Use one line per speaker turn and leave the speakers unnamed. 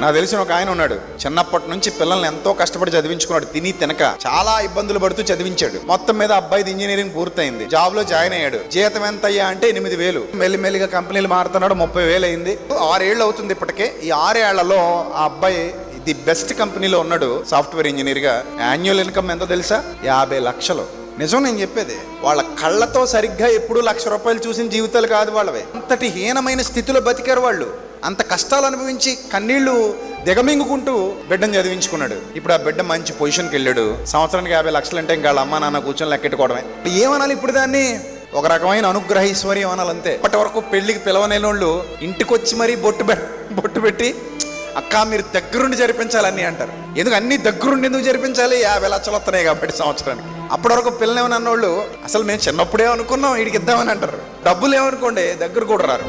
నాకు తెలిసిన ఒక ఆయన ఉన్నాడు, చిన్నప్పటి నుంచి పిల్లల్ని ఎంతో కష్టపడి చదివించుకున్నాడు. తిని తినక చాలా ఇబ్బందులు పడుతూ చదివించాడు. మొత్తం మీద అబ్బాయిది ఇంజనీరింగ్ పూర్తయింది, జాబ్ లో జాయిన్ అయ్యాడు. జీతం ఎంత అయ్యా అంటే 8,000. మెల్లిమెల్లిగా కంపెనీలు మారుతున్నాడు, 30,000 అయింది. 6 ఏళ్ళు అవుతుంది ఇప్పటికే. ఈ 6 ఏళ్లలో ఆ అబ్బాయి ది బెస్ట్ కంపెనీలో ఉన్నాడు సాఫ్ట్వేర్ ఇంజనీర్ గా. యాన్యువల్ ఇన్కమ్ ఎంతో తెలుసా? 50 లక్షలు. నిజం నేను చెప్పేది. వాళ్ళ కళ్ళతో సరిగ్గా ఎప్పుడు ₹1,00,000 చూసిన జీవితాలు కాదు వాళ్ళవి. అంతటి హీనమైన స్థితిలో బతికారు వాళ్ళు. అంత కష్టాలు అనుభవించి కన్నీళ్లు దిగమింగుకుంటూ బిడ్డను చదివించుకున్నాడు. ఇప్పుడు ఆ బిడ్డ మంచి పొజిషన్కి వెళ్ళాడు. సంవత్సరానికి 50 లక్షలు అంటే ఇంకా వాళ్ళ అమ్మ నాన్న కూర్చొని లెక్కెట్టుకోవడమే. ఏమనాలి ఇప్పుడు దాన్ని? ఒక రకమైన అనుగ్రహైశ్వర్యం అనాలి అంతే. అప్పటి వరకు పెళ్లికి పిలవనేళ్ళు ఇంటికి వచ్చి మరీ బొట్టు పెట్టి అక్క మీరు దగ్గరుండి జరిపించాలని అంటారు. ఎందుకు అన్ని దగ్గరుండి ఎందుకు జరిపించాలి? 50 లక్షలు వస్తున్నాయి కాబట్టి సంవత్సరానికి. అప్పటి వరకు పిల్లలేమని అన్నోళ్ళు అసలు మేము చిన్నప్పుడే అనుకున్నాం వీడికి ఇద్దామని అంటారు. డబ్బులు ఏమనుకోండి దగ్గర కూడా రారు.